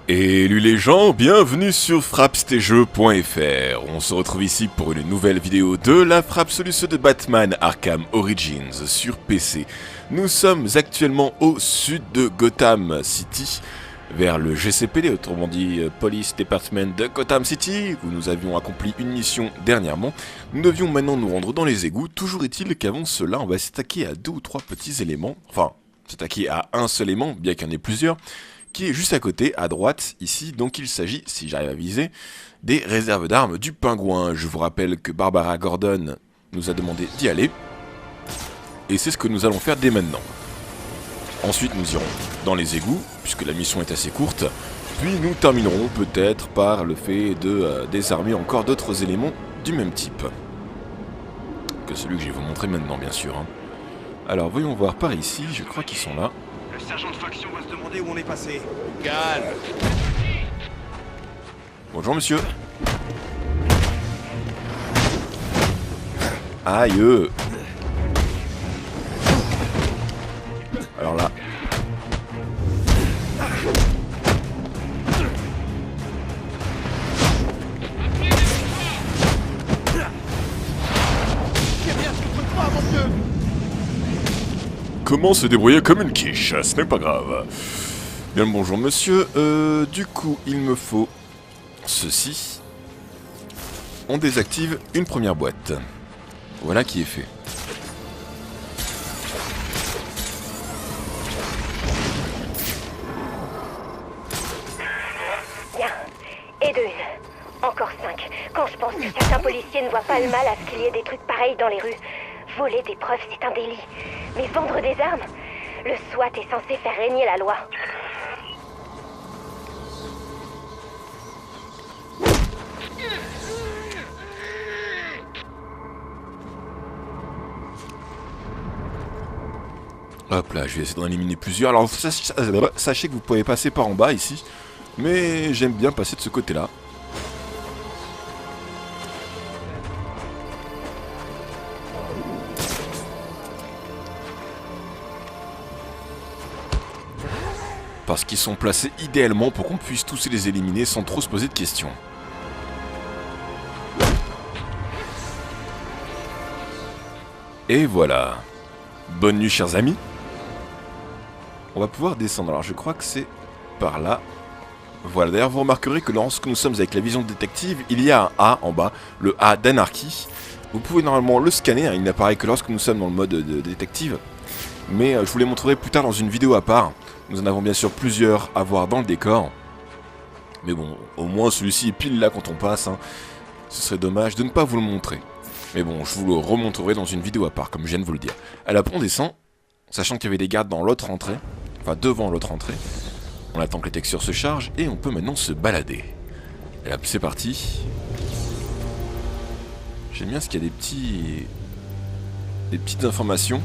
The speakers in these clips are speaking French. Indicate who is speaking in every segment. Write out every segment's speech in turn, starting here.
Speaker 1: Hello les gens, bienvenue sur frappstéjeux.fr. On se retrouve ici pour une nouvelle vidéo de la Frappe Solution de Batman Arkham Origins sur PC. Nous sommes actuellement au sud de Gotham City, vers le GCPD, autrement dit Police Department de Gotham City, où nous avions accompli une mission dernièrement. Nous devions maintenant nous rendre dans les égouts. Toujours est-il qu'avant cela, on va s'attaquer à 2 ou 3 petits éléments, enfin, s'attaquer à un seul élément, bien qu'il y en ait plusieurs, qui est juste à côté, à droite, ici. Donc il s'agit, si j'arrive à viser, des réserves d'armes du Pingouin. Je vous rappelle que Barbara Gordon nous a demandé d'y aller, et c'est ce que nous allons faire dès maintenant. Ensuite nous irons dans les égouts, puisque la mission est assez courte, puis nous terminerons peut-être par le fait de désarmer encore d'autres éléments du même type. Que celui que je vais vous montrer maintenant, bien sûr. Alors voyons voir par ici, je crois qu'ils sont là.
Speaker 2: Le sergent de faction va se demander où on est passé.
Speaker 3: Calme.
Speaker 1: Bonjour monsieur. Aïe. Alors là. Comment se débrouiller comme une quiche, ce n'est pas grave. Bien le bonjour monsieur, du coup il me faut ceci. On désactive une première boîte. Voilà qui est fait.
Speaker 4: Bien. Et de une. Encore 5. Quand je pense que certains policiers ne voient pas le mal à ce qu'il y ait des trucs pareils dans les rues. Voler des preuves, c'est un délit. Mais vendre des armes, le SWAT est censé faire régner la loi.
Speaker 1: Hop là, je vais essayer d'en éliminer plusieurs. Alors sachez que vous pouvez passer par en bas ici, mais j'aime bien passer de ce côté-là. Parce qu'ils sont placés idéalement pour qu'on puisse tous les éliminer sans trop se poser de questions. Et voilà. Bonne nuit chers amis. On va pouvoir descendre. Alors je crois que c'est par là. Voilà, d'ailleurs vous remarquerez que lorsque nous sommes avec la vision de détective, il y a un A en bas, le A d'anarchie. Vous pouvez normalement le scanner, il n'apparaît que lorsque nous sommes dans le mode de détective. Mais je vous les montrerai plus tard dans une vidéo à part. Nous en avons bien sûr plusieurs à voir dans le décor. Mais bon, au moins celui-ci est pile là quand on passe. Ce serait dommage de ne pas vous le montrer. Mais bon, je vous le remontrerai dans une vidéo à part, comme je viens de vous le dire. Alors après on descend, sachant qu'il y avait des gardes dans l'autre entrée. Enfin, devant l'autre entrée. On attend que les textures se chargent et on peut maintenant se balader. Et là, c'est parti. J'aime bien ce qu'il y a des petites informations.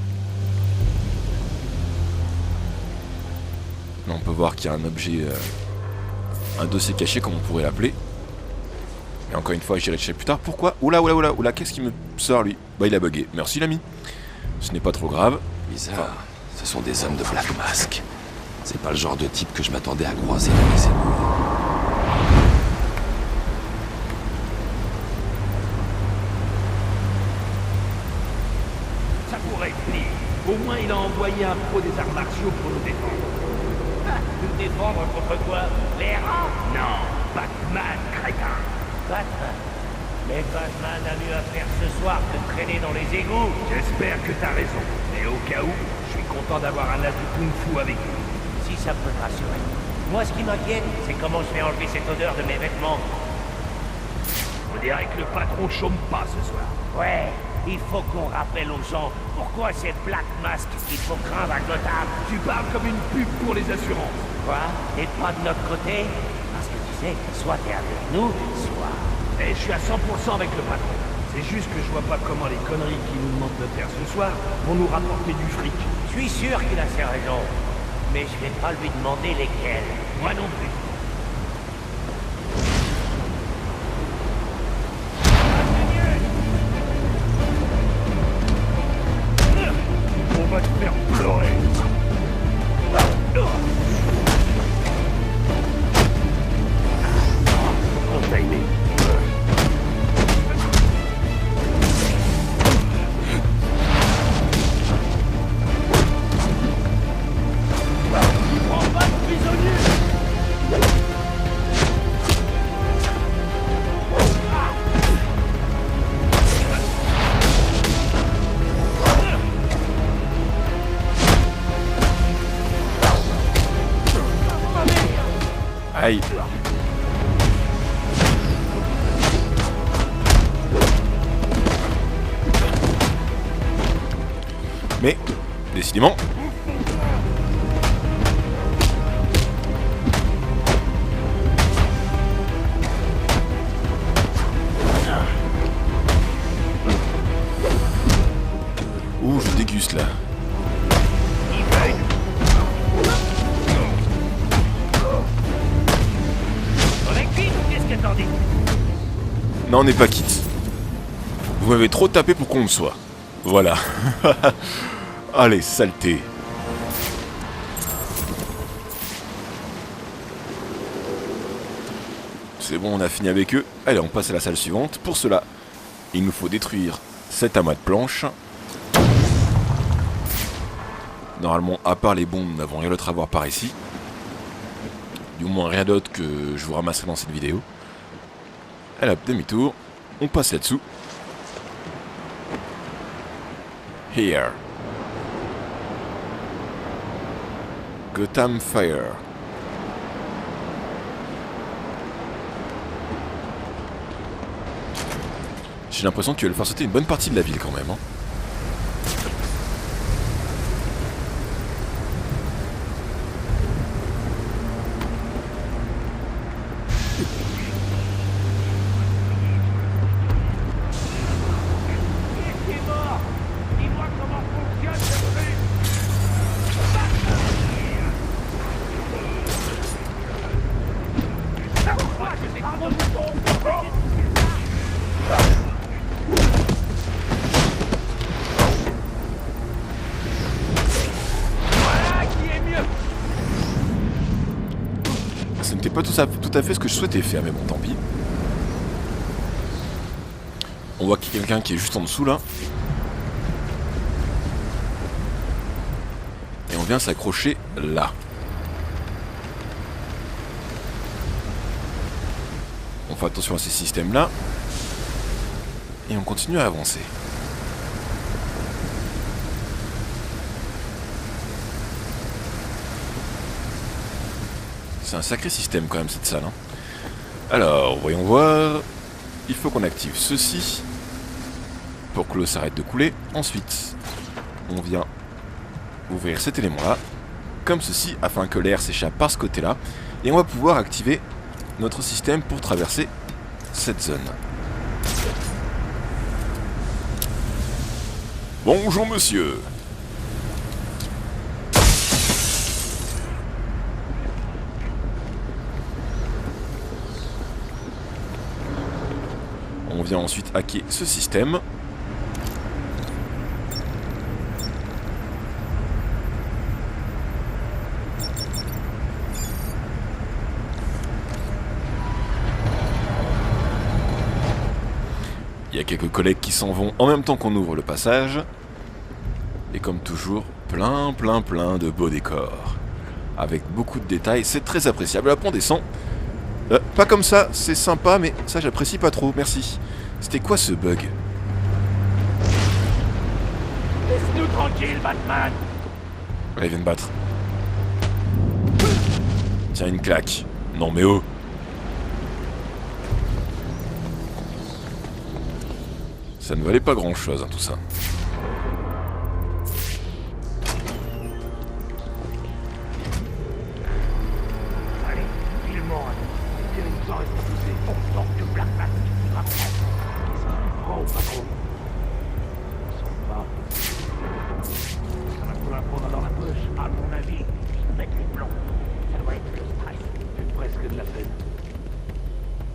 Speaker 1: Là, on peut voir qu'il y a un objet, un dossier caché comme on pourrait l'appeler. Et encore une fois, j'irai chercher plus tard. Pourquoi? Oula, qu'est-ce qui me sort lui? Bah, il a bugué. Merci l'ami. Ce n'est pas trop grave.
Speaker 3: Bizarre. Ce sont des hommes de Black Mask. C'est pas le genre de type que je m'attendais à croiser dans les égouts.
Speaker 2: Ça pourrait être pire. Au moins, il a envoyé un pro des arts martiaux pour nous défendre.
Speaker 5: Nous défendre contre quoi? Les rats?
Speaker 2: Non, Batman, crétin.
Speaker 5: Batman. Mais Batman a mieux à faire ce soir que de traîner dans les égouts.
Speaker 2: J'espère que t'as raison. Mais au cas où, je suis content d'avoir un as de kung-fu avec nous.
Speaker 5: Si ça peut te rassurer. Moi, ce qui m'inquiète, c'est comment je vais enlever cette odeur de mes vêtements.
Speaker 2: On dirait que le patron chôme pas ce soir.
Speaker 5: Ouais, il faut qu'on rappelle aux gens pourquoi c'est Black Mask qu'il faut craindre à Gotham.
Speaker 2: Tu parles comme une pub pour les assurances.
Speaker 5: Quoi? T'es pas de notre côté? Parce que tu sais, soit t'es avec nous, soit...
Speaker 2: Et je suis à 100% avec le patron. C'est juste que je vois pas comment les conneries qu'il nous demande de faire ce soir vont nous rapporter du fric.
Speaker 5: Je suis sûr qu'il a ses raisons. Mais je vais pas lui demander lesquelles.
Speaker 2: Moi non plus. On va te faire pleurer.
Speaker 1: Aïe. Mais, décidément... Ouh, je déguste là.
Speaker 5: On est quitte ou qu'est-ce que t'en dis?
Speaker 1: Non, on n'est pas quitte. Vous m'avez trop tapé pour qu'on le soit. Voilà. Allez, saleté. C'est bon, on a fini avec eux. Allez, on passe à la salle suivante. Pour cela, il nous faut détruire cet amas de planches. Normalement, à part les bombes, nous n'avons rien d'autre à voir par ici. Du moins, rien d'autre que je vous ramasserai dans cette vidéo. Allez hop, demi-tour. On passe là-dessous. Here. Gotham Fire. J'ai l'impression que tu vas le faire sauter une bonne partie de la ville quand même. Hein.
Speaker 5: Dis-moi comment fonctionne ce truc. Pourquoi je t'ai pas mon bouton? Voilà qui est mieux.
Speaker 1: Ce n'était pas tout à fait ce que je souhaitais faire, mais bon, tant pis. On voit qu'il y a quelqu'un qui est juste en dessous là. Et on vient s'accrocher là. On fait attention à ces systèmes là. Et on continue à avancer. C'est un sacré système quand même cette salle. Hein. Alors, voyons voir. Il faut qu'on active ceci pour que l'eau s'arrête de couler. Ensuite, on vient ouvrir cet élément-là, comme ceci, afin que l'air s'échappe par ce côté-là. Et on va pouvoir activer notre système pour traverser cette zone. Bonjour monsieur. On vient ensuite hacker ce système. Il y a quelques collègues qui s'en vont en même temps qu'on ouvre le passage. Et comme toujours, plein de beaux décors. Avec beaucoup de détails, c'est très appréciable. Après on descend. Pas comme ça, c'est sympa, mais ça j'apprécie pas trop, merci. C'était quoi ce bug?
Speaker 5: Laisse-nous tranquille, Batman.
Speaker 1: Allez, viens me battre. Tiens, une claque. Non mais oh. Ça ne valait pas grand chose, hein, tout ça.
Speaker 5: Allez, filmons. C'est une soirée poussée autant que Black Mask qui rappelle. Qu'est-ce qu'il prend au patron? Ils sont pas. Ça va tout l'imprendre dans la poche, à mon avis. Mettre les plombs. Ça doit être le stress. C'est presque de la peine.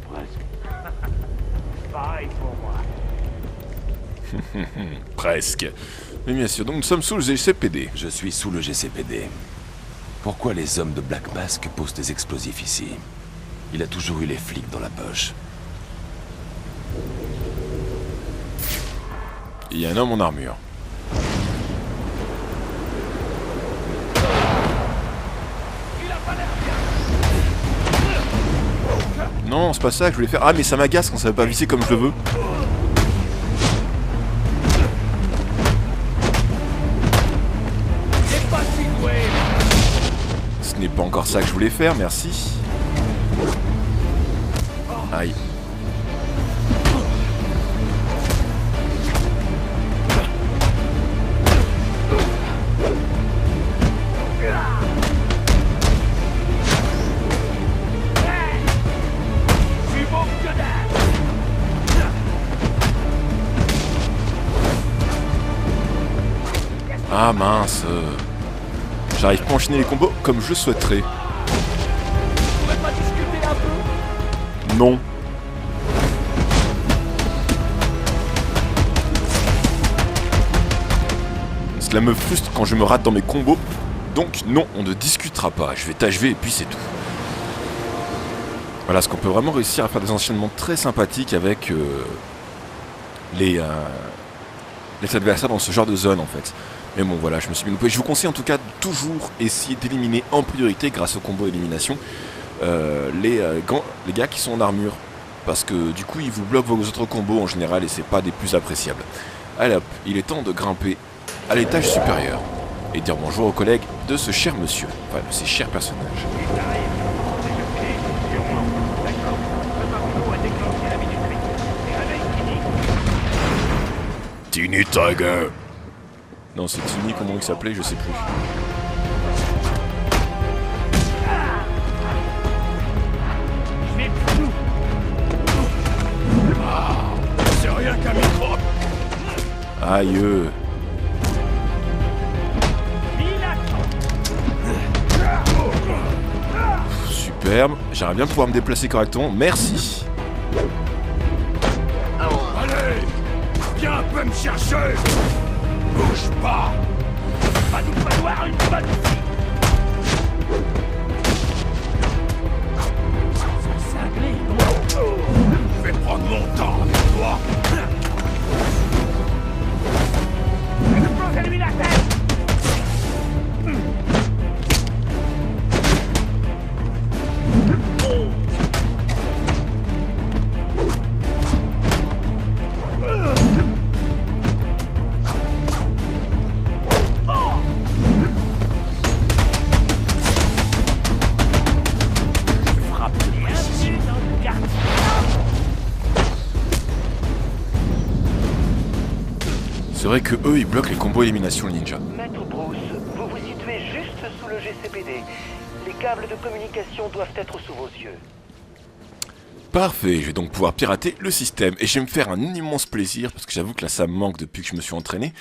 Speaker 5: Presque. Pareil pour moi.
Speaker 1: Presque. Mais bien sûr, donc nous sommes sous le GCPD.
Speaker 3: Je suis sous le GCPD. Pourquoi les hommes de Black Mask posent des explosifs ici? Il a toujours eu les flics dans la poche.
Speaker 1: Il y a un homme en armure. Non, c'est pas ça que je voulais faire. Ah, mais ça m'agace quand ça va pas visser comme je le veux. Ce n'est pas encore ça que je voulais faire, merci. Aïe. Ah mince. J'arrive pas à enchaîner les combos comme je souhaiterais.
Speaker 2: On pourrait pas discuter un peu?
Speaker 1: Non. Cela me frustre quand je me rate dans mes combos. Donc non, on ne discutera pas. Je vais t'achever et puis c'est tout. Voilà, ce qu'on peut vraiment réussir à faire des enchaînements très sympathiques avec les adversaires dans ce genre de zone en fait. Mais bon voilà, je me suis mis loupé. Je vous conseille en tout cas de toujours essayer d'éliminer en priorité grâce au combo élimination les gars qui sont en armure. Parce que du coup ils vous bloquent vos autres combos en général et c'est pas des plus appréciables. Allez hop, il est temps de grimper à l'étage supérieur et dire bonjour aux collègues de ce cher monsieur, enfin de ces chers personnages. Tiny Tiger. Non, c'est Tiny, comment il s'appelait, je sais plus.
Speaker 2: C'est rien qu'un microbe.
Speaker 1: Aïe. Superbe, j'aimerais bien pouvoir me déplacer correctement, merci.
Speaker 2: Allez, viens un peu me chercher. Bouge pas. Va nous falloir une bonne fille. C'est cinglé, non? Je vais prendre mon temps avec toi. Explosez-lui la tête.
Speaker 1: C'est vrai que eux ils bloquent les combos élimination ninja.
Speaker 6: Maître Bruce, vous vous situez juste sous le GCPD. Les câbles de communication doivent être sous vos yeux.
Speaker 1: Parfait, je vais donc pouvoir pirater le système et je vais me faire un immense plaisir parce que j'avoue que là ça me manque depuis que je me suis entraîné.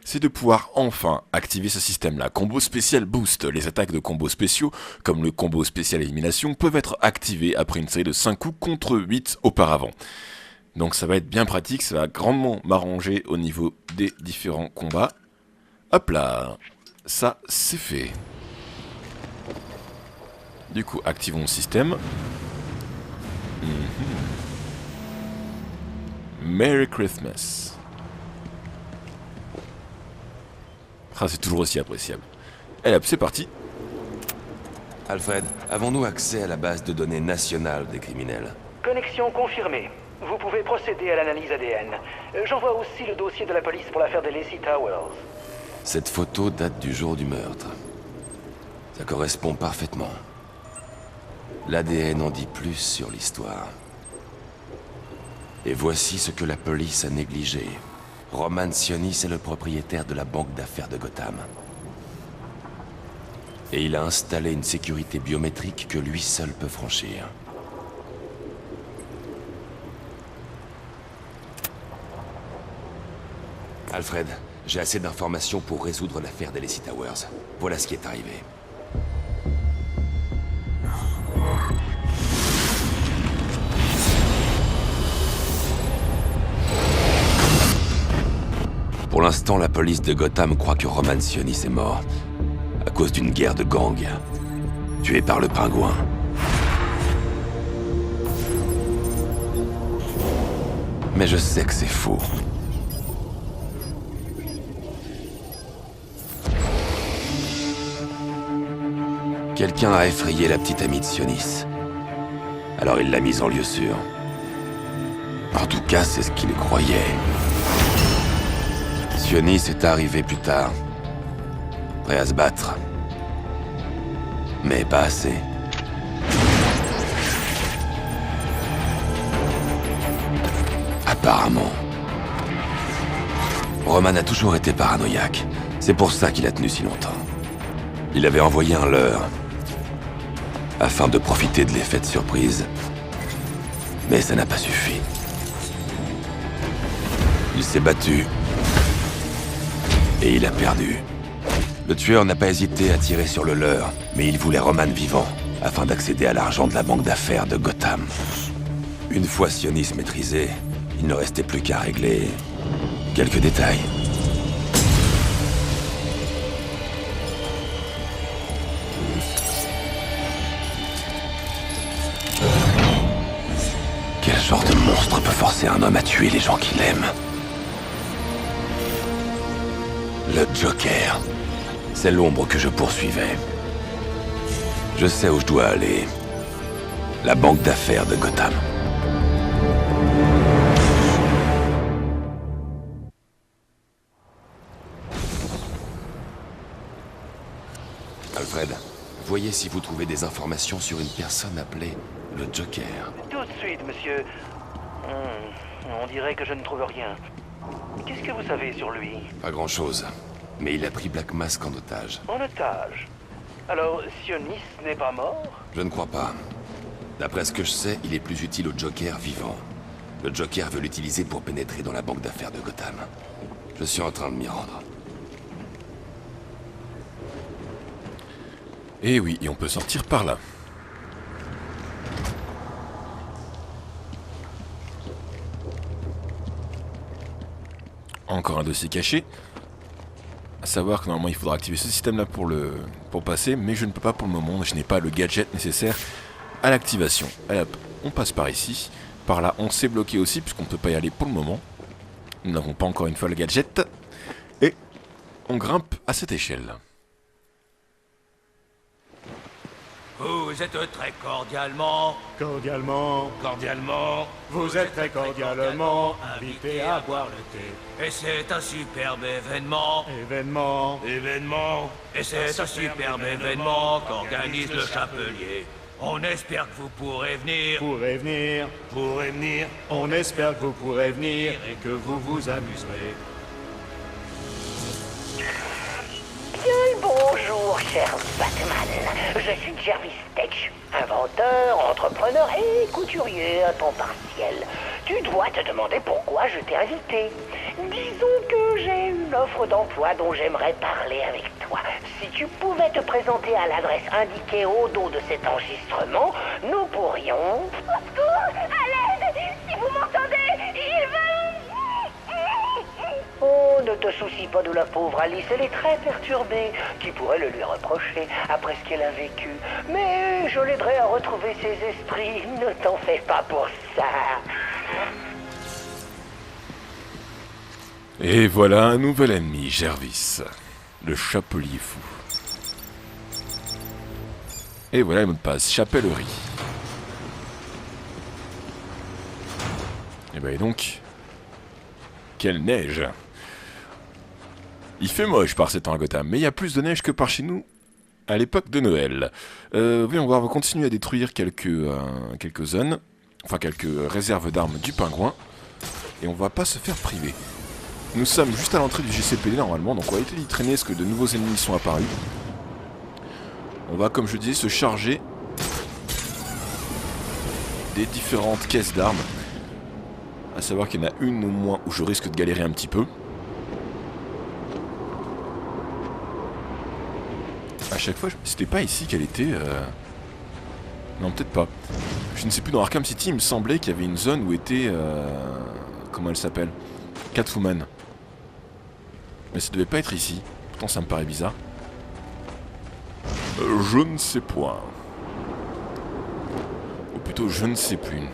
Speaker 1: C'est de pouvoir enfin activer ce système-là. Combo spécial boost. Les attaques de combos spéciaux, comme le combo spécial élimination, peuvent être activées après une série de 5 coups contre 8 auparavant. Donc ça va être bien pratique, ça va grandement m'arranger au niveau des différents combats. Hop là, ça c'est fait. Du coup, activons le système. Merry Christmas. Ah, c'est toujours aussi appréciable. Allez hop, c'est parti.
Speaker 3: Alfred, avons-nous accès à la base de données nationale des criminels?
Speaker 6: Connexion confirmée. Vous pouvez procéder à l'analyse ADN. J'envoie aussi le dossier de la police pour l'affaire des Lacey Towers.
Speaker 3: Cette photo date du jour du meurtre. Ça correspond parfaitement. L'ADN en dit plus sur l'histoire. Et voici ce que la police a négligé. Roman Sionis est le propriétaire de la banque d'affaires de Gotham. Et il a installé une sécurité biométrique que lui seul peut franchir. Alfred, j'ai assez d'informations pour résoudre l'affaire des Lacey Towers. Voilà ce qui est arrivé. Pour l'instant, la police de Gotham croit que Roman Sionis est mort. À cause d'une guerre de gang. Tué par le pingouin. Mais je sais que c'est faux. Quelqu'un a effrayé la petite amie de Sionis. Alors il l'a mise en lieu sûr. En tout cas, c'est ce qu'il croyait. Sionis est arrivé plus tard. Prêt à se battre. Mais pas assez. Apparemment. Roman a toujours été paranoïaque. C'est pour ça qu'il a tenu si longtemps. Il avait envoyé un leurre, afin de profiter de l'effet de surprise. Mais ça n'a pas suffi. Il s'est battu. Et il a perdu. Le tueur n'a pas hésité à tirer sur le leurre, mais il voulait Roman vivant, afin d'accéder à l'argent de la banque d'affaires de Gotham. Une fois Sionis maîtrisé, il ne restait plus qu'à régler quelques détails. Quel genre de monstre peut forcer un homme à tuer les gens qu'il aime? Le Joker. C'est l'ombre que je poursuivais. Je sais où je dois aller. La banque d'affaires de Gotham. Alfred, voyez si vous trouvez des informations sur une personne appelée le Joker.
Speaker 6: Tout de suite, monsieur. On dirait que je ne trouve rien. Qu'est-ce que vous savez sur lui?
Speaker 3: Pas grand-chose. Mais il a pris Black Mask en otage.
Speaker 6: En otage. Alors, Sionis n'est pas mort?
Speaker 3: Je ne crois pas. D'après ce que je sais, il est plus utile au Joker vivant. Le Joker veut l'utiliser pour pénétrer dans la banque d'affaires de Gotham. Je suis en train de m'y rendre.
Speaker 1: Et oui, et on peut sortir par là. Encore un dossier caché. À savoir que normalement il faudra activer ce système là pour passer, mais je ne peux pas pour le moment, je n'ai pas le gadget nécessaire à l'activation. Allez hop, on passe par ici. Par là on s'est bloqué aussi puisqu'on ne peut pas y aller pour le moment. Nous n'avons pas encore une fois le gadget. Et on grimpe à cette échelle.
Speaker 2: Vous êtes très cordialement, vous êtes très cordialement invités à boire le thé. Et c'est un superbe événement, et c'est un superbe événement qu'organise le Chapelier. On espère que vous pourrez venir, on espère que vous pourrez venir et que vous vous amuserez.
Speaker 5: Bien le bonjour, cher Batman. Je suis Jarvis Tetch, inventeur, entrepreneur et couturier à temps partiel. Tu dois te demander pourquoi je t'ai invité. Disons que j'ai une offre d'emploi dont j'aimerais parler avec toi. Si tu pouvais te présenter à l'adresse indiquée au dos de cet enregistrement, nous pourrions...
Speaker 4: Au secours! À l'aide! Si vous m'entendez, il va...
Speaker 5: Oh, ne te soucie pas de la pauvre Alice, elle est très perturbée. Qui pourrait le lui reprocher après ce qu'elle a vécu? Mais je l'aiderai à retrouver ses esprits, ne t'en fais pas pour ça.
Speaker 1: Et voilà un nouvel ennemi, Jarvis. Le Chapelier fou. Et voilà le mot de passe, chapellerie. Et bah et donc... Quelle neige! Il fait moche par ces temps à Gotham, mais il y a plus de neige que par chez nous à l'époque de Noël. Oui, on va continuer à détruire quelques zones, enfin quelques réserves d'armes du pingouin, et on va pas se faire priver. Nous sommes juste à l'entrée du GCPD normalement, donc on va essayer d'y traîner parce que de nouveaux ennemis sont apparus. On va, comme je disais, se charger des différentes caisses d'armes. À savoir qu'il y en a une au moins où je risque de galérer un petit peu. À chaque fois, c'était pas ici qu'elle était... Non, peut-être pas. Je ne sais plus, dans Arkham City, il me semblait qu'il y avait une zone où était... Comment elle s'appelle? Catwoman. Mais ça devait pas être ici. Pourtant, ça me paraît bizarre. Je ne sais point. Ou plutôt, je ne sais plus.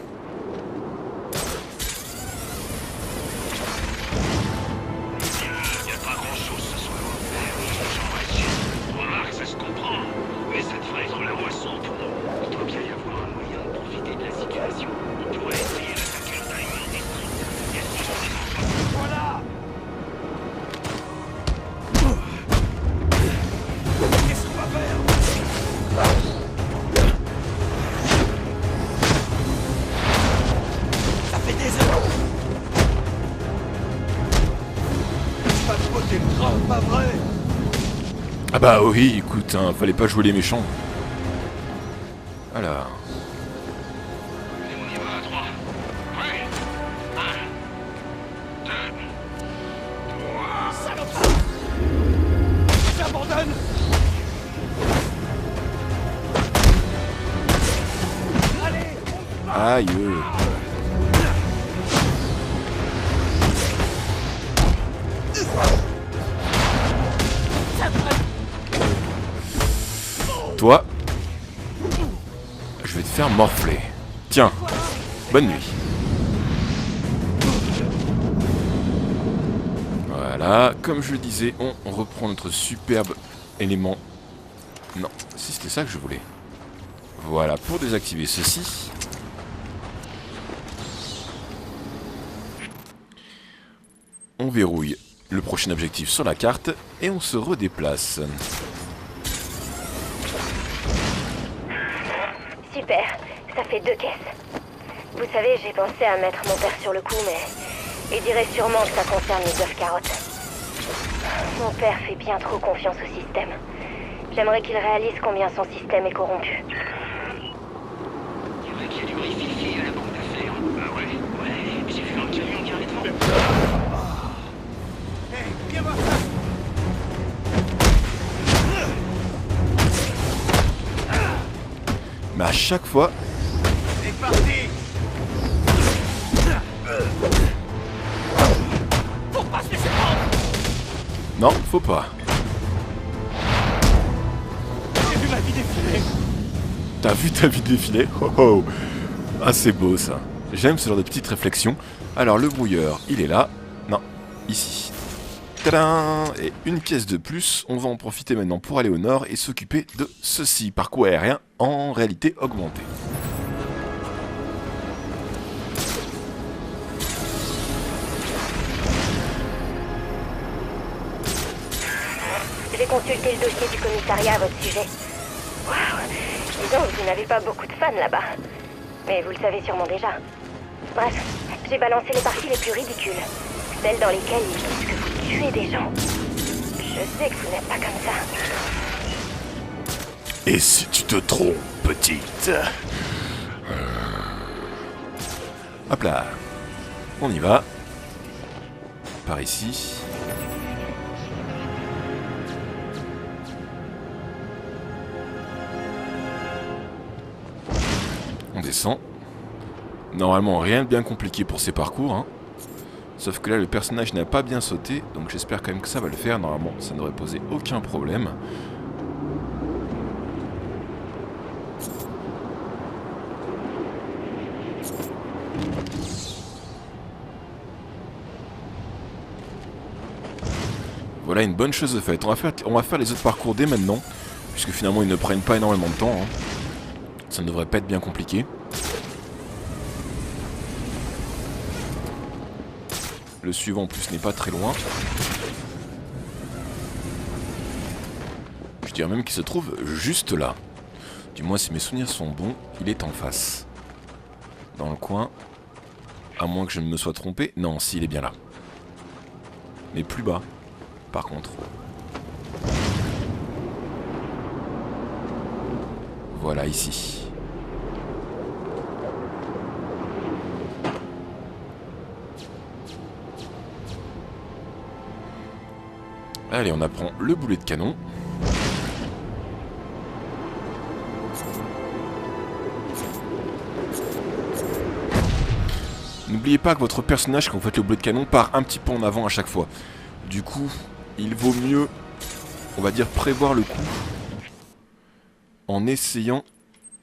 Speaker 1: Bah oui, écoute, hein, fallait pas jouer les méchants. Alors...
Speaker 2: Et on y va à 3. Prêt 1, 2, 3... Salope! J'abandonne!
Speaker 1: Aïe. Toi, je vais te faire morfler. Tiens, bonne nuit. Voilà, comme je le disais, on reprend notre superbe élément. Non, si c'était ça que je voulais. Voilà, pour désactiver ceci. On verrouille le prochain objectif sur la carte et on se redéplace.
Speaker 4: Super, ça fait 2 caisses. Vous savez, j'ai pensé à mettre mon père sur le coup, mais il dirait sûrement que ça concerne les œufs carottes. Mon père fait bien trop confiance au système. J'aimerais qu'il réalise combien son système est corrompu.
Speaker 2: C'est vrai qu'il y a du riz-fil-fil à la banque d'affaires. Ah ouais? Ouais, j'ai vu un camion garer devant. Hey, viens voir ça!
Speaker 1: Mais à chaque fois...
Speaker 2: C'est parti! Faut pas se laisser prendre!
Speaker 1: Non, faut pas.
Speaker 2: J'ai vu ma vie défiler!
Speaker 1: T'as vu ta vie défiler? Oh oh. Ah, c'est beau ça. J'aime ce genre de petites réflexions. Alors, le brouilleur, il est là. Non, ici. Tadam! Et une pièce de plus. On va en profiter maintenant pour aller au nord et s'occuper de ceci. Parcours aérien en réalité augmenté.
Speaker 4: J'ai consulté le dossier du commissariat à votre sujet. Waouh! Disons, vous n'avez pas beaucoup de fans là-bas. Mais vous le savez sûrement déjà. Bref, j'ai balancé les parties les plus ridicules. Celles dans lesquelles ils disent que vous tuez des gens. Je sais que vous n'êtes pas comme ça.
Speaker 1: Et si tu te trompes, petite? Hop là. On y va. Par ici. On descend. Normalement, rien de bien compliqué pour ces parcours, hein. Sauf que là, le personnage n'a pas bien sauté, donc j'espère quand même que ça va le faire. Normalement, ça ne devrait poser aucun problème. Voilà une bonne chose de faite. On va faire les autres parcours dès maintenant, puisque finalement ils ne prennent pas énormément de temps, hein. Ça ne devrait pas être bien compliqué. Le suivant en plus n'est pas très loin. Je dirais même qu'il se trouve juste là. Du moins si mes souvenirs sont bons, il est en face. Dans le coin. À moins que je ne me sois trompé. Non, si, il est bien là. Mais plus bas, par contre. Voilà, ici. Allez, on apprend le boulet de canon. N'oubliez pas que votre personnage, quand vous faites le boulet de canon, part un petit peu en avant à chaque fois. Du coup, il vaut mieux, on va dire, prévoir le coup en essayant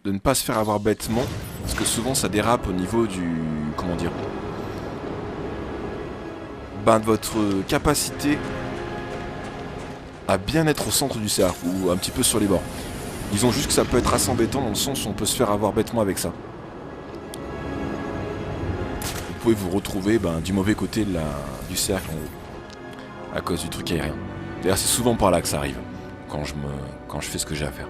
Speaker 1: de ne pas se faire avoir bêtement, parce que souvent ça dérape au niveau du... comment dire, de votre capacité à bien être au centre du cercle, ou un petit peu sur les bords. Disons juste que ça peut être assez embêtant dans le sens où on peut se faire avoir bêtement avec ça. Vous pouvez vous retrouver du mauvais côté de du cercle en haut, à cause du truc aérien. D'ailleurs c'est souvent par là que ça arrive, quand je fais ce que j'ai à faire.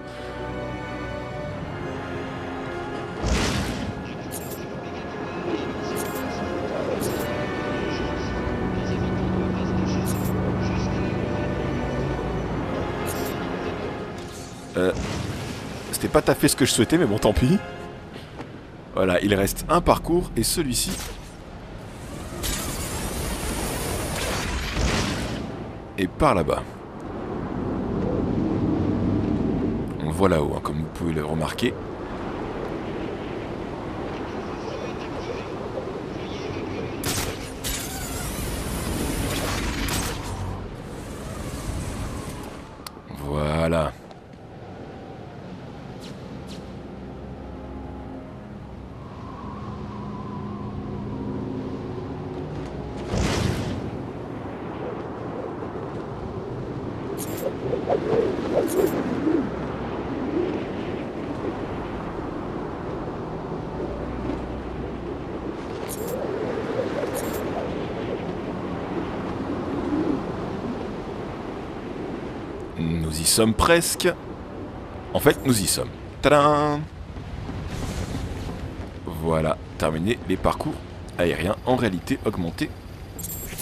Speaker 1: C'était pas tout à fait ce que je souhaitais, mais bon, tant pis. Voilà, il reste un parcours, et celui-ci... est par là-bas. On le voit là-haut, hein, comme vous pouvez le remarquer. Voilà. Nous y sommes presque. En fait, nous y sommes. Tadam! Voilà, terminé les parcours aériens en réalité augmentée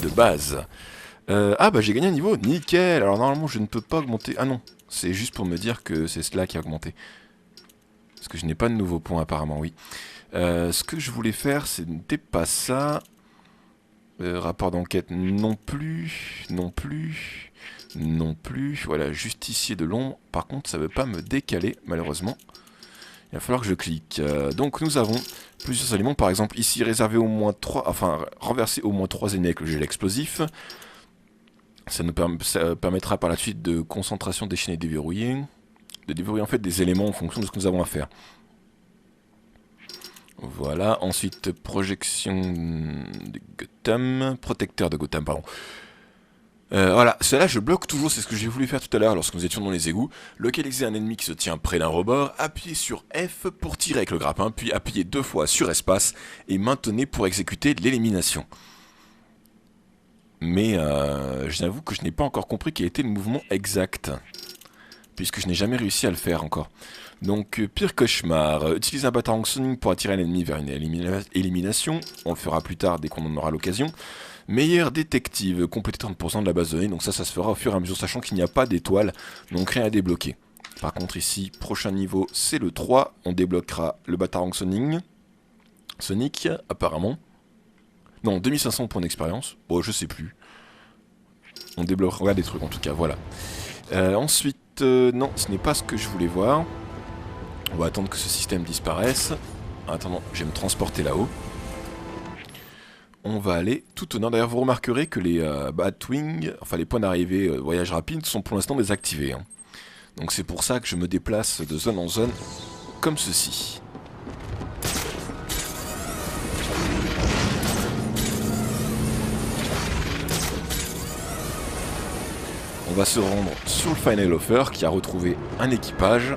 Speaker 1: de base. Ah bah j'ai gagné un niveau, nickel. Alors normalement je ne peux pas augmenter. Ah non, c'est juste pour me dire que c'est cela qui a augmenté. Parce que je n'ai pas de nouveaux points apparemment, oui. Ce que je voulais faire, c'était pas ça. Rapport d'enquête non plus, non plus, non plus. Voilà, justicier de l'ombre. Par contre, ça ne veut pas me décaler, malheureusement. Il va falloir que je clique. Donc nous avons plusieurs éléments. Par exemple, ici, réserver au moins 3... Enfin, renverser au moins 3 ennemis avec le gel explosif. Ça nous permettra par la suite de concentration déchaînée et déverrouiller. De déverrouiller en fait des éléments en fonction de ce que nous avons à faire. Voilà, ensuite projection de Gotham, protecteur de Gotham, pardon. Voilà, cela je bloque toujours, c'est ce que j'ai voulu faire tout à l'heure lorsque nous étions dans les égouts. Localiser un ennemi qui se tient près d'un rebord, appuyez sur F pour tirer avec le grappin, puis appuyez 2 fois sur espace et maintenez pour exécuter l'élimination. Mais j'avoue que je n'ai pas encore compris quel était le mouvement exact, puisque je n'ai jamais réussi à le faire encore. Donc, pire cauchemar, utiliser un batarang sonic pour attirer un ennemi vers une élimination, on le fera plus tard dès qu'on en aura l'occasion. Meilleur détective, compléter 30% de la base de données, donc ça se fera au fur et à mesure, sachant qu'il n'y a pas d'étoile, donc rien à débloquer. Par contre ici, prochain niveau, c'est le 3, on débloquera le batarang Sonic, apparemment. Non, 2500 points d'expérience, bon je sais plus. On débloquera des trucs en tout cas, voilà. Ensuite, non, ce n'est pas ce que je voulais voir. On va attendre que ce système disparaisse. En attendant, je vais me transporter là-haut. On va aller tout au nord. D'ailleurs, vous remarquerez que les Batwing, enfin les points d'arrivée voyage rapide, sont pour l'instant désactivés. Hein. Donc c'est pour ça que je me déplace de zone en zone, comme ceci. On va se rendre sur le Final Offer, qui a retrouvé un équipage.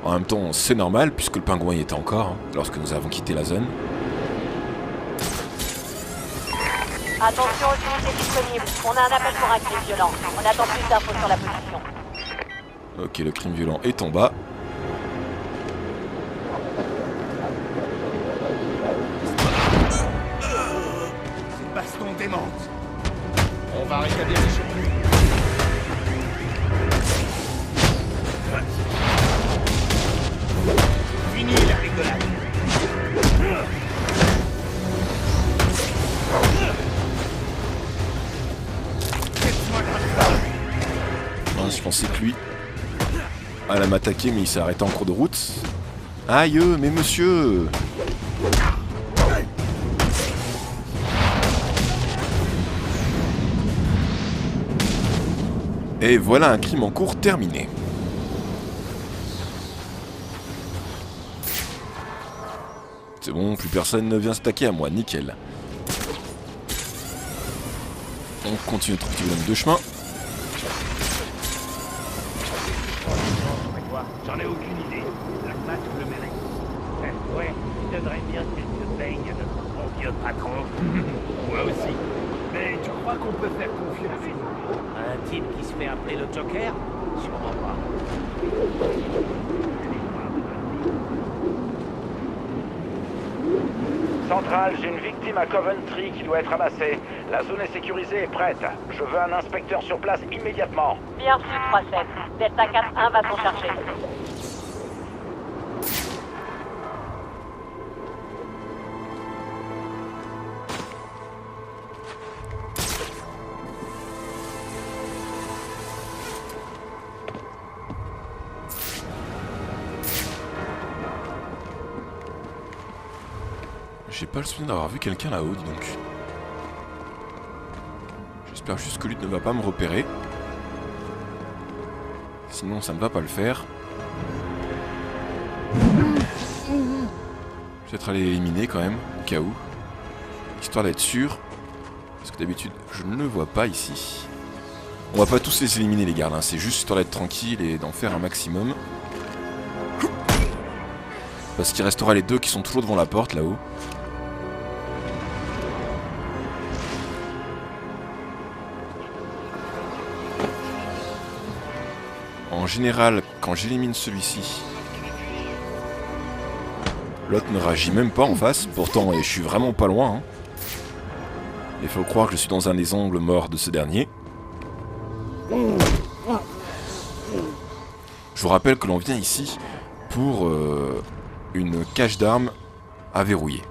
Speaker 1: En même temps, c'est normal, puisque le pingouin y était encore, hein, lorsque nous avons quitté la zone.
Speaker 7: Attention aux unités disponibles. On a un appel pour un crime violent. On attend plus d'infos sur la position.
Speaker 1: Ok, le crime violent est en bas.
Speaker 2: Cette baston démente. On va rétablir les choses. Fini la rigolade.
Speaker 1: Ah, je pensais que lui allait m'attaquer, mais il s'est arrêté en cours de route. Aïe, mais monsieur! Et voilà un crime en cours terminé. C'est bon, plus personne ne vient s'attaquer à moi, nickel. On continue notre petit bonhomme de chemin.
Speaker 5: J'en ai aucune idée. La masse le mérite. Ouais, je donnerais bien quelques beignes à notre bon vieux patron. Moi aussi. Mais tu crois qu'on peut faire confiance? Un type qui se fait appeler le Joker? Sûrement pas.
Speaker 6: Centrale, j'ai une victime à Coventry qui doit être ramassée. La zone est sécurisée et prête. Je veux un inspecteur sur place immédiatement.
Speaker 7: Bien reçu, 3-7. Delta 4-1 va s'en charger.
Speaker 1: J'ai pas le souvenir d'avoir vu quelqu'un là-haut, dis donc. J'espère juste que lui ne va pas me repérer. Sinon ça ne va pas le faire. Je vais peut-être aller l'éliminer quand même, au cas où. Histoire d'être sûr. Parce que d'habitude je ne le vois pas ici. On va pas tous les éliminer les gardes, hein. C'est juste histoire d'être tranquille et d'en faire un maximum. Parce qu'il restera les deux qui sont toujours devant la porte là-haut. En général, quand j'élimine celui-ci, l'autre ne réagit même pas en face. Pourtant, je suis vraiment pas loin. Hein. Il faut croire que je suis dans un des angles morts de ce dernier. Je vous rappelle que l'on vient ici pour une cache d'armes à verrouiller.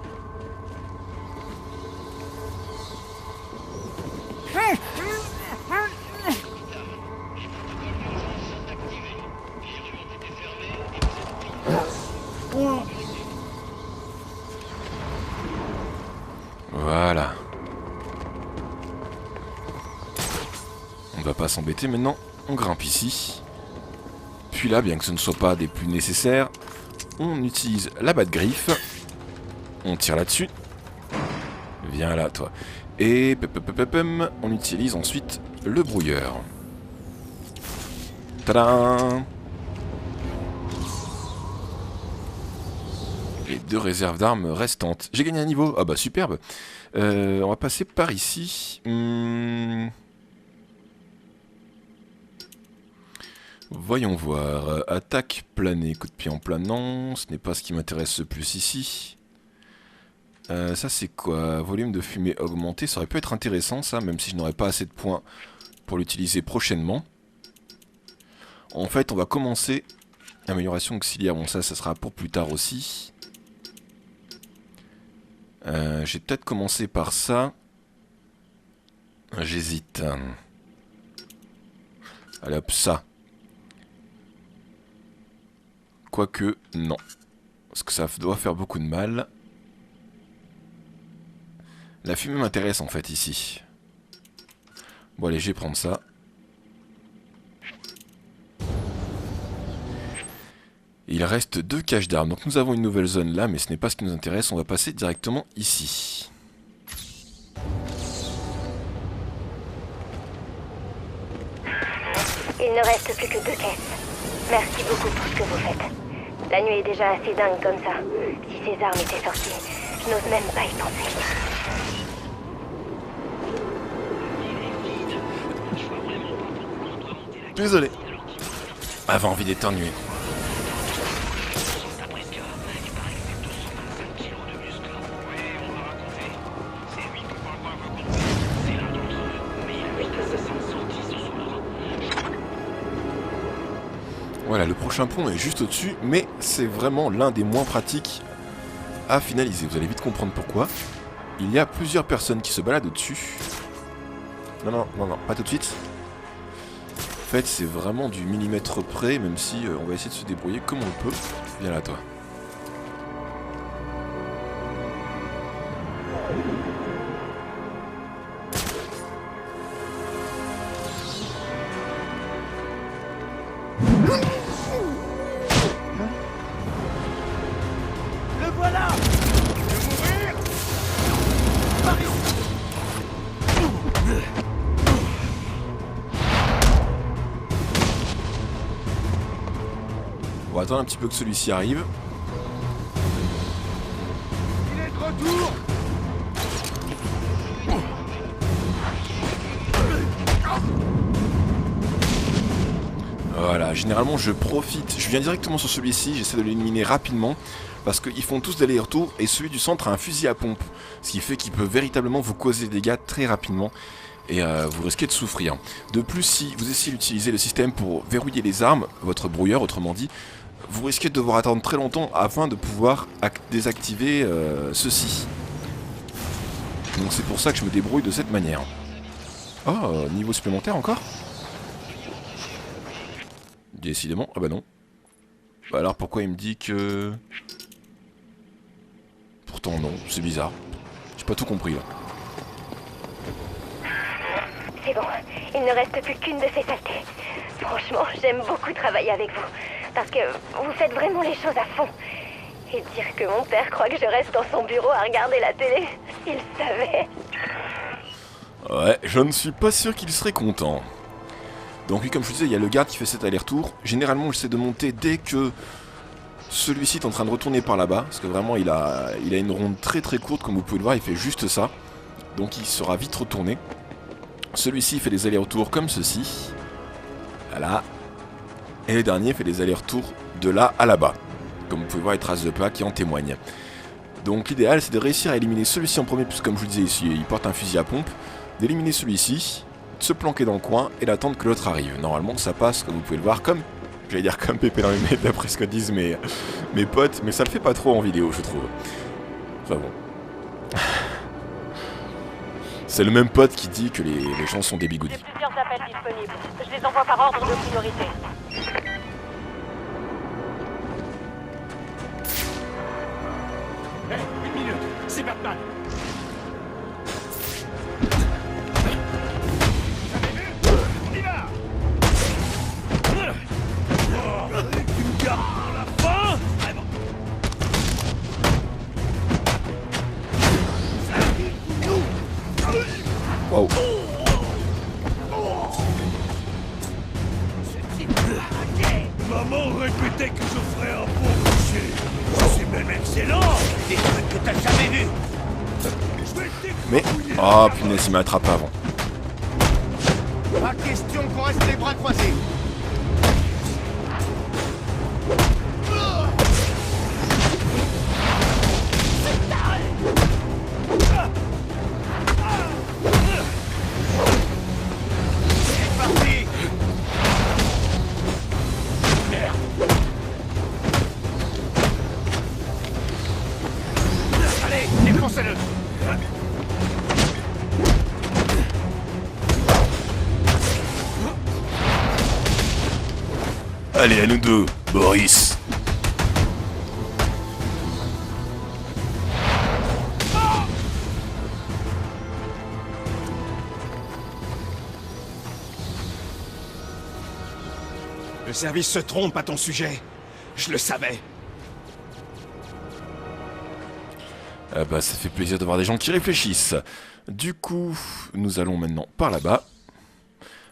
Speaker 1: Voilà. On ne va pas s'embêter maintenant, on grimpe ici. Puis là, bien que ce ne soit pas des plus nécessaires, on utilise la batte-griffe. On tire là-dessus. Viens là, toi. Et on utilise ensuite le brouilleur. Tadam! Les 2 réserves d'armes restantes. J'ai gagné un niveau. Ah bah superbe. On va passer par ici. Voyons voir. Attaque planée, coup de pied en planant. Ce n'est pas ce qui m'intéresse le plus ici. Ça c'est quoi? Volume de fumée augmenté. Ça aurait pu être intéressant ça, même si je n'aurais pas assez de points pour l'utiliser prochainement. En fait, on va commencer. Amélioration auxiliaire. Bon ça sera pour plus tard aussi. J'ai peut-être commencé par ça. J'hésite. Allez hop, ça. Quoique, non. Parce que ça doit faire beaucoup de mal. La fumée m'intéresse en fait ici. Bon allez, je vais prendre ça. Il reste 2 caches d'armes. Donc nous avons une nouvelle zone là, mais ce n'est pas ce qui nous intéresse. On va passer directement ici.
Speaker 4: Il ne reste plus que 2 caisses. Merci beaucoup pour ce que vous faites. La nuit est déjà assez dingue comme ça. Si ces armes étaient sorties, je n'ose même pas y penser.
Speaker 1: Désolé. Avait envie d'éternuer. Voilà, le prochain pont est juste au-dessus, mais c'est vraiment l'un des moins pratiques à finaliser. Vous allez vite comprendre pourquoi. Il y a plusieurs personnes qui se baladent au-dessus. Non, pas tout de suite. En fait, c'est vraiment du millimètre près, même si on va essayer de se débrouiller comme on peut. Viens là, toi.
Speaker 2: Le voilà! Je vais mourir! Par ici!
Speaker 1: On va attendre un petit peu que celui-ci arrive.
Speaker 2: Il est de retour!
Speaker 1: Voilà, généralement je profite, je viens directement sur celui-ci, j'essaie de l'éliminer rapidement, parce qu'ils font tous des allers-retours, et celui du centre a un fusil à pompe, ce qui fait qu'il peut véritablement vous causer des dégâts très rapidement, et vous risquez de souffrir. De plus, si vous essayez d'utiliser le système pour verrouiller les armes, votre brouilleur autrement dit, vous risquez de devoir attendre très longtemps afin de pouvoir désactiver ceci. Donc c'est pour ça que je me débrouille de cette manière. Oh, niveau supplémentaire encore? Décidément, ah bah non. Bah alors pourquoi il me dit que... Pourtant non, c'est bizarre. J'ai pas tout compris là.
Speaker 4: C'est bon, il ne reste plus qu'une de ces saletés. Franchement, j'aime beaucoup travailler avec vous. Parce que vous faites vraiment les choses à fond. Et dire que mon père croit que je reste dans son bureau à regarder la télé, s'il savait.
Speaker 1: Ouais, je ne suis pas sûr qu'il serait content. Donc oui, comme je vous disais, il y a le garde qui fait cet aller-retour. Généralement, j'essaie de monter dès que celui-ci est en train de retourner par là-bas. Parce que vraiment, il a une ronde très très courte, comme vous pouvez le voir, il fait juste ça. Donc il sera vite retourné. Celui-ci fait des allers-retours comme ceci. Voilà. Et le dernier fait des allers-retours de là à là-bas. Comme vous pouvez voir les traces de pas qui en témoignent. Donc l'idéal c'est de réussir à éliminer celui-ci en premier, puisque comme je vous disais ici, il porte un fusil à pompe. D'éliminer celui-ci, de se planquer dans le coin et d'attendre que l'autre arrive. Normalement ça passe, comme vous pouvez le voir, comme... J'allais dire comme pépé dans les mètres, d'après ce que disent mes potes, mais ça le fait pas trop en vidéo, je trouve. Enfin bon. C'est le même pote qui dit que les gens sont des bigoudis.
Speaker 7: J'ai plusieurs appels disponibles. Je les envoie par ordre de priorité.
Speaker 2: Hé, une minute, c'est Batman. Vous avez vu? On y va. Tu me gardes pour la fin? Vraiment.
Speaker 1: Waouh.
Speaker 2: Maman répétait que je ferais un bon boucher. C'est même excellent. Des trucs que t'as jamais vus.
Speaker 1: Mais... Oh punaise, il m'a attrapé avant.
Speaker 5: Pas question qu'on reste les bras croisés. C'est parti.
Speaker 2: Allez, défoncez-le.
Speaker 1: Allez, à nous deux, Boris.
Speaker 2: Le service se trompe à ton sujet. Je le savais.
Speaker 1: Ah bah ça fait plaisir de voir des gens qui réfléchissent. Du coup, nous allons maintenant par là-bas.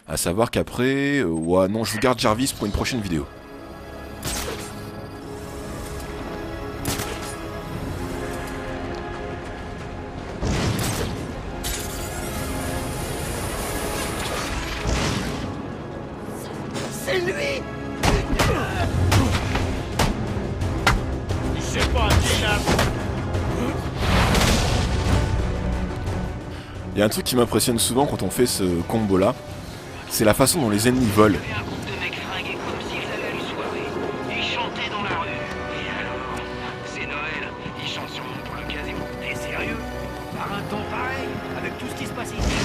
Speaker 1: À savoir qu'après... ouais, non, je vous garde Jarvis pour une prochaine vidéo.
Speaker 5: C'est lui.
Speaker 2: C'est pas qui là.
Speaker 1: Il y a un truc qui m'impressionne souvent quand on fait ce combo-là. C'est la façon dont les ennemis volent.
Speaker 8: Un groupe de mecs fringués comme s'ils avaient une soirée. Ils chantaient dans la rue. Et alors? C'est Noël. Ils chantent sur mon pour l'occasion. T'es sérieux? Par un temps pareil? Avec tout ce qui se passe ici?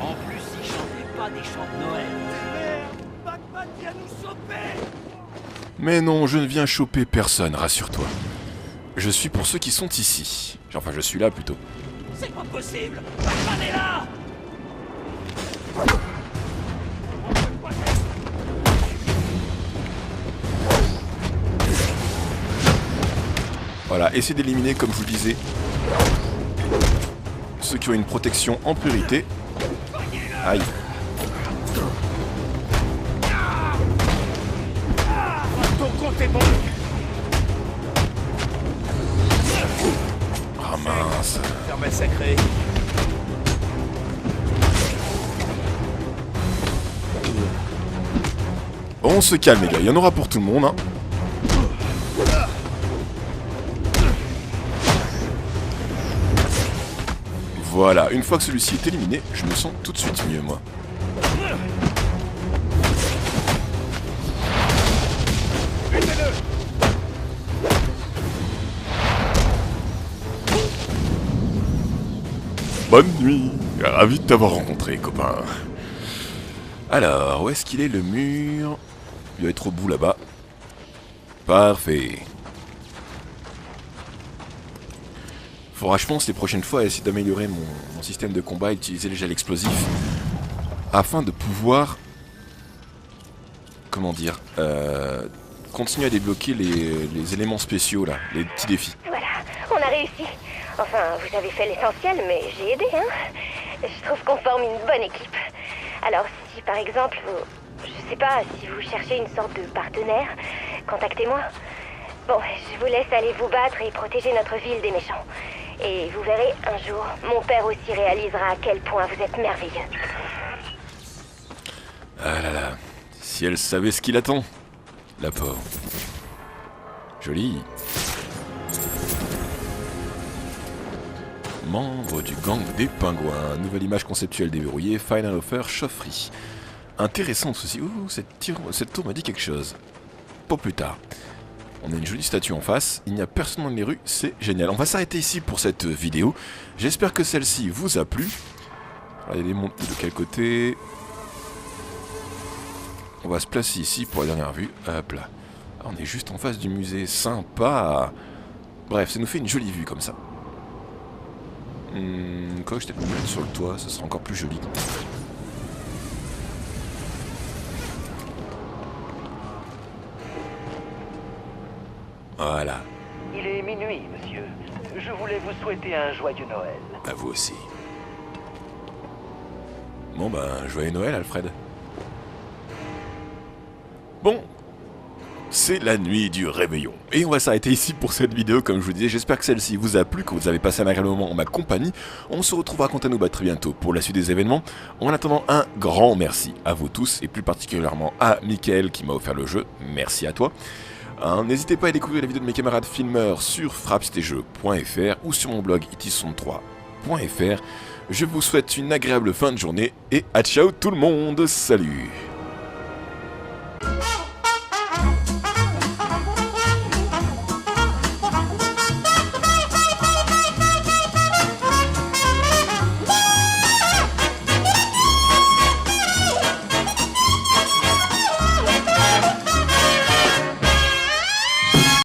Speaker 8: En plus, ils chantaient pas des chants de Noël.
Speaker 2: Merde, Batman vient nous choper.
Speaker 1: Mais non, je ne viens choper personne, rassure-toi. Je suis pour ceux qui sont ici. Enfin, je suis là plutôt.
Speaker 8: C'est pas possible! Batman est là!
Speaker 1: Voilà, essayez d'éliminer, comme je vous le disais, ceux qui ont une protection en priorité. Aïe.
Speaker 2: Ton compte est bon.
Speaker 1: Ah mince.
Speaker 2: Ferme sacré.
Speaker 1: On se calme les gars, il y en aura pour tout le monde hein. Voilà, une fois que celui-ci est éliminé, je me sens tout de suite mieux, moi. Bonne nuit, ravi de t'avoir rencontré, copain. Alors, où est-ce qu'il est le mur? Il doit être au bout là-bas. Parfait. Faudra, je pense, les prochaines fois essayer d'améliorer mon système de combat et utiliser les gels explosifs afin de pouvoir, comment dire, continuer à débloquer les éléments spéciaux là, les petits défis.
Speaker 4: Voilà, on a réussi. Enfin, vous avez fait l'essentiel, mais j'ai aidé, hein. Je trouve qu'on forme une bonne équipe. Alors, si par exemple, je sais pas, si vous cherchez une sorte de partenaire, contactez-moi. Bon, je vous laisse aller vous battre et protéger notre ville des méchants. Et vous verrez, un jour, mon père aussi réalisera à quel point vous êtes merveilleux.
Speaker 1: Ah là là, si elle savait ce qui l'attend, la pauvre. Joli. Membre du gang des pingouins. Nouvelle image conceptuelle déverrouillée. Final offer, chaufferie. Intéressant ceci. Ouh, cette tour m'a dit quelque chose. Pour plus tard. On a une jolie statue en face. Il n'y a personne dans les rues. C'est génial. On va s'arrêter ici pour cette vidéo. J'espère que celle-ci vous a plu. Regardez les montes de quel côté. On va se placer ici pour la dernière vue. Hop là. On est juste en face du musée. Sympa. Bref, ça nous fait une jolie vue comme ça. Quoi, je t'ai pas mis sur le toit, ça sera encore plus joli. Voilà.
Speaker 6: Il est minuit, monsieur. Je voulais vous souhaiter un joyeux Noël.
Speaker 1: À vous aussi. Bon ben, joyeux Noël, Alfred. Bon. C'est la nuit du réveillon. Et on va s'arrêter ici pour cette vidéo, comme je vous disais. J'espère que celle-ci vous a plu, que vous avez passé un agréable moment en ma compagnie. On se retrouvera quant à nous très bientôt pour la suite des événements. En attendant, un grand merci à vous tous, et plus particulièrement à Mickaël qui m'a offert le jeu. Merci à toi. N'hésitez pas à découvrir les vidéos de mes camarades filmeurs sur frappstetjeux.fr ou sur mon blog it63.fr. Je vous souhaite une agréable fin de journée et à ciao tout le monde. Salut!